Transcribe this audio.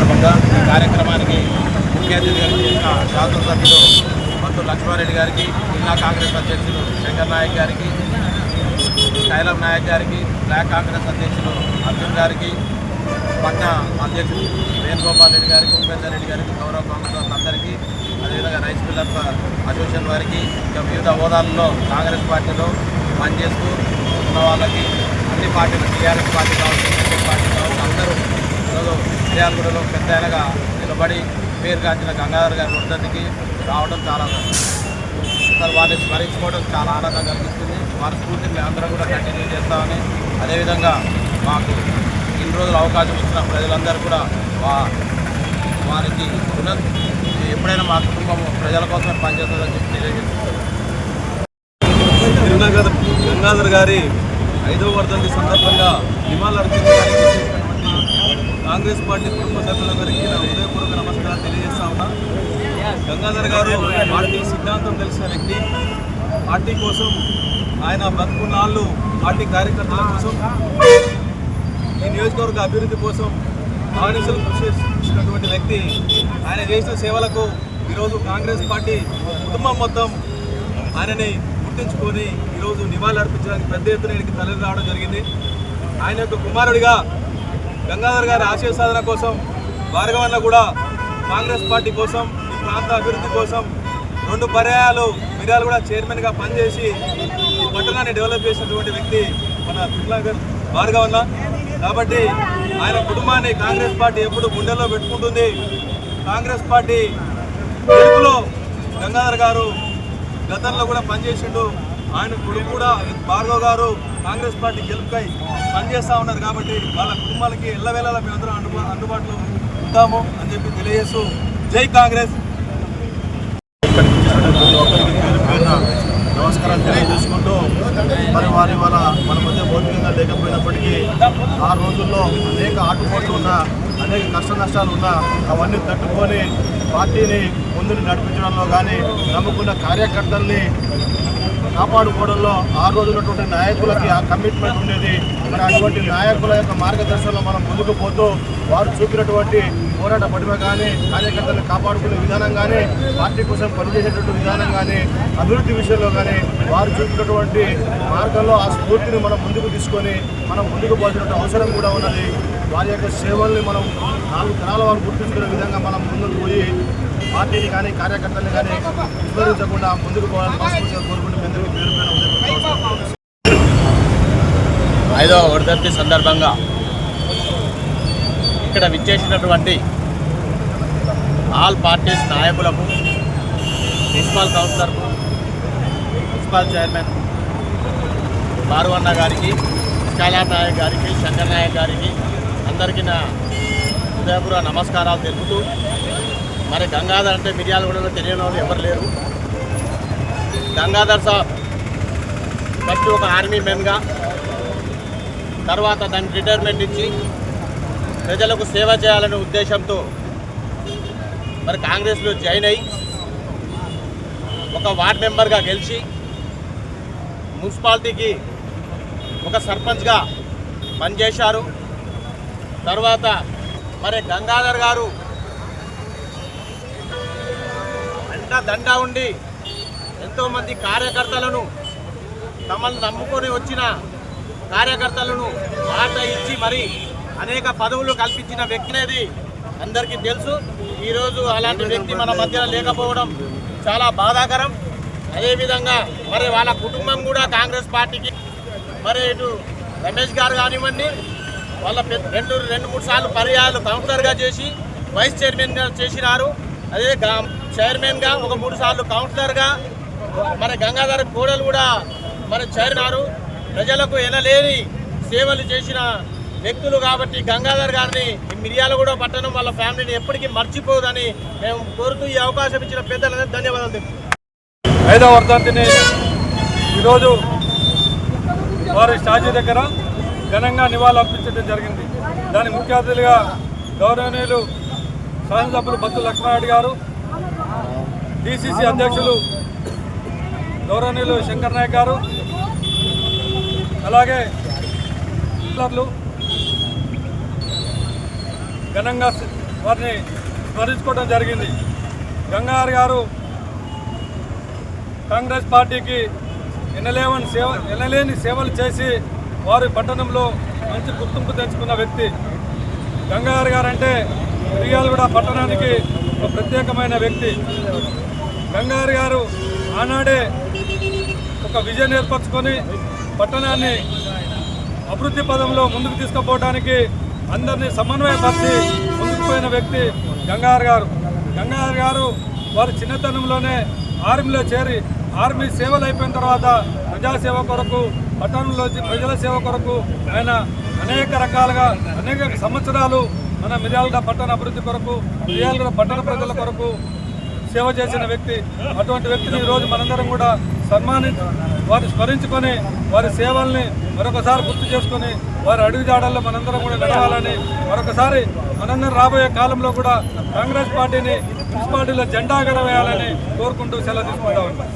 సందర్భంగా ఈ కార్యక్రమానికి ముఖ్య అతిథిగా చేసిన శాసనసభ్యులు బత్తు లక్ష్మారెడ్డి గారికి, జిల్లా కాంగ్రెస్ అధ్యక్షులు శంకర్ నాయక్ గారికి, శైలం నాయక్ గారికి, బ్లాక్ కాంగ్రెస్ అధ్యక్షులు అర్జున్ గారికి, పట్న అధ్యక్షులు వేణుగోపాల్ రెడ్డి గారికి, ఉపేందర్ రెడ్డి గారికి, గౌరవ కాంగ్రెస్ అందరికీ, అదేవిధంగా రైస్ మిల్లర్స్ అసోసియేషన్ వారికి, ఇంకా వివిధ హోదాల్లో కాంగ్రెస్ పార్టీలో పనిచేస్తూ ఉన్న వాళ్ళకి, అన్ని పార్టీలు టీఆర్ఎస్ పార్టీ కావచ్చు, కాంగ్రెస్ పార్టీ కావచ్చు, అందరూ ఈరోజు మిర్యాలగూడలో పెద్ద ఆయనగా నిలబడి పేరుగాంచిన గంగాధర్ గారి వర్ధంతికి రావడం చాలా సార్ వారిని స్మరించుకోవడం చాలా ఆనందం కలిగిస్తుంది. వారి స్ఫూర్తిని మేమందరం కూడా కంటిన్యూ చేస్తామని, అదేవిధంగా మాకు ఇన్ని రోజులు అవకాశం ఇచ్చిన ప్రజలందరూ కూడా వారికి ఎప్పుడైనా మా కుటుంబం ప్రజల కోసం పనిచేస్తుందని చెప్పి తెలియజేస్తున్నారు. గంగాధర్ గారి 5వ వర్ధంతి సందర్భంగా నివాళులర్పించడానికి చేసినటువంటి కాంగ్రెస్ పార్టీ కుటుంబ సభ్యులందరికీ నా హృదయపూర్వక నమస్కారాలు తెలియజేస్తా ఉన్నా. గంగాధర్ గారు పార్టీ సిద్ధాంతం తెలిసిన వ్యక్తి. పార్టీ కోసం ఆయన బతుకున్నాళ్ళు పార్టీ కార్యకర్తల కోసం, ఈ నియోజకవర్గ అభివృద్ధి కోసం ఆనిసలు కృషి చేసినటువంటి వ్యక్తి. ఆయన చేసిన సేవలకు ఈరోజు కాంగ్రెస్ పార్టీ కుటుంబం మొత్తం ఆయనని గుర్తించుకొని ఈరోజు నివాళులు అర్పించడానికి పెద్ద ఎత్తున ఇక్కడికి తరలి రావడం జరిగింది. ఆయన యొక్క కుమారుడిగా గంగాధర్ గారి ఆశయ సాధన కోసం భార్గవన్న కూడా కాంగ్రెస్ పార్టీ కోసం, ఈ ప్రాంత అభివృద్ధి కోసం 2 పర్యాయాలు మిర్యాలగూడ చైర్మన్గా పనిచేసి ఈ పట్టణాన్ని డెవలప్ చేసినటువంటి వ్యక్తి మన తిట్లాగర్ భార్గవన్న. కాబట్టి ఆయన కుటుంబాన్ని కాంగ్రెస్ పార్టీ ఎప్పుడు గుండెల్లో పెట్టుకుంటుంది. కాంగ్రెస్ పార్టీ తెలుగులో గంగాధర్ గారు గతంలో కూడా పనిచేసిండు. ఆయన కొడుకు కూడా భార్గవ్ గారు కాంగ్రెస్ పార్టీ గెలుపుకై పనిచేస్తూ ఉన్నారు. కాబట్టి వాళ్ళ కుటుంబాలకి ఎల్లవేళలా మేమందరం అందుబాటులో ఉంటాము అని చెప్పి తెలియజేస్తూ జై కాంగ్రెస్. నమస్కారం తెలియజేసుకుంటూ మరి వారి వాళ్ళ మన మధ్య భౌతికంగా లేకపోయినప్పటికీ ఆ రోజుల్లో అనేక ఆటుపోట్లు ఉన్నా, అనేక కష్ట నష్టాలు ఉన్నా అవన్నీ తట్టుకొని పార్టీని ముందుకు నడిపించడంలో కానీ, నమ్ముకున్న కార్యకర్తల్ని కాపాడుకోవడంలో ఆ రోజు ఉన్నటువంటి నాయకులకి ఆ కమిట్మెంట్ ఉండేది. మరి అటువంటి నాయకుల యొక్క మార్గదర్శనంలో మనం ముందుకు పోతూ వారు చూపినటువంటి పోరాట పటిమ కానీ, కార్యకర్తలను కాపాడుకునే విధానం కానీ, పార్టీ కోసం పనిచేసేటువంటి విధానం కానీ, అభివృద్ధి విషయంలో కానీ వారు చూపినటువంటి మార్గంలో ఆ స్ఫూర్తిని మనం ముందుకు తీసుకొని మనం ముందుకు పోవాల్సిన అవసరం కూడా ఉన్నది. వారి యొక్క సేవల్ని మనం 4 తరాల వారు గుర్తించుకునే విధంగా మనం ముందుకు పోయి పార్టీని కానీ కార్యకర్తల్ని కానీ విస్మరించకుండా ముందుకు పోవాలని కోరుకుంటూ పేరు పైన 5వ వర్ధంతి సందర్భంగా ఇక్కడ విచ్చేసినటువంటి ఆల్ పార్టీస్ నాయకులకు, మున్సిపల్ కౌన్సిలర్కు, మున్సిపల్ చైర్మన్ భార్గవన్న గారికి, శైలం నాయక్ గారికి, శంకర్ నాయక్ గారికి అందరికీ నా హృదయపూర్వక నమస్కారాలు తెలుపుతూ, మరి గంగాధర్ అంటే మిర్యాలగూడలో తెలియని వాళ్ళు ఎవరు లేరు. గంగాధర్ సాబ్ ఫస్ట్ ఒక ఆర్మీ మెన్గా, తర్వాత దానికి రిటైర్మెంట్ ఇచ్చి ప్రజలకు సేవ చేయాలనే ఉద్దేశంతో మరి కాంగ్రెస్లో జాయిన్ అయ్యి ఒక వార్డ్ మెంబర్గా గెలిచి మున్సిపాలిటీకి ఒక సర్పంచ్గా పనిచేశారు. తర్వాత మరి గంగాధర్ గారు దండా ఉండి ఎంతోమంది కార్యకర్తలను, తమను నమ్ముకొని వచ్చిన కార్యకర్తలను మాట ఇచ్చి మరి అనేక పదవులు కల్పించిన వ్యక్తి అనేది అందరికీ తెలుసు. ఈరోజు అలాంటి వ్యక్తి మన మధ్యలో లేకపోవడం చాలా బాధాకరం. అదేవిధంగా మరి వాళ్ళ కుటుంబం కూడా కాంగ్రెస్ పార్టీకి, మరి ఇటు రమేష్ గారు కానివ్వండి, వాళ్ళ 2-3 సార్లు పర్యాయాలు కౌన్సిలర్గా చేసి వైస్ చైర్మన్గా చేసినారు. అదే చైర్మన్గా ఒక 3 సార్లు కౌన్సిలర్గా మరి గంగాధర్ కోడలు కూడా మరి చేరినారు. ప్రజలకు ఎనలేని సేవలు చేసిన వ్యక్తులు కాబట్టి గంగాధర్ గారిని మిర్యాలగూడ పట్టణం వాళ్ళ ఫ్యామిలీని ఎప్పటికీ మర్చిపోదని మేము కోరుతూ ఈ అవకాశం ఇచ్చిన పెద్దలందరికీ ధన్యవాదాలు తెలుపు. 5వ వర్ధంతిని ఈరోజు వారి స్టాచ్యూ దగ్గర ఘనంగా నివాళులు అర్పించడం జరిగింది. దాని ముఖ్య అతిథులుగా గౌరవనీయులు శాసనసభ్యులు బత్తు లక్ష్మారెడ్డి గారు, డిసిసి అధ్యక్షులు గౌరవనీయులు శంకర్ నాయక్ గారు, అలాగే ఘనంగా వారిని స్మరించుకోవడం జరిగింది. గంగాధర్ గారు కాంగ్రెస్ పార్టీకి ఎనలేని సేవలు చేసి వారి పట్టణంలో మంచి గుర్తింపు తెచ్చుకున్న వ్యక్తి. గంగాధర్ గారు అంటే మిర్యాలగూడ పట్టణానికి ఒక ప్రత్యేకమైన వ్యక్తి. గంగాధర్ గారు ఆనాడే ఒక విజన్ ఏర్పరచుకొని పట్టణాన్ని అభివృద్ధి పదంలో ముందుకు తీసుకుపోవడానికి అందరినీ సమన్వయపరిచి ముందుకు పోయిన వ్యక్తి గంగాధర్ గారు. గంగాధర్ గారు వారి చిన్నతనంలోనే ఆర్మీలో చేరి ఆర్మీ సేవలు అయిపోయిన తర్వాత ప్రజాసేవ కొరకు పట్టణంలో ప్రజల సేవ కొరకు ఆయన అనేక రకాలుగా అనేక సంవత్సరాలు మన మిర్యాలగూడ పట్టణ అభివృద్ధి కొరకు మిర్యాలగూడ పట్టణ ప్రజల కొరకు సేవ చేసిన వ్యక్తి. అటువంటి వ్యక్తిని ఈరోజు మనందరం కూడా వారిని స్మరించుకొని వారి సేవల్ని మరొకసారి గుర్తు చేసుకొని వారి అడుగుజాడల్లో మనందరం కూడా నడవాలని మరొకసారి మనందరం రాబోయే కాలంలో కూడా కాంగ్రెస్ పార్టీని మున్సిపాలిటీలో జెండా ఎగరవేయాలని కోరుకుంటూ సెలవు తీసుకుంటా ఉంటాం.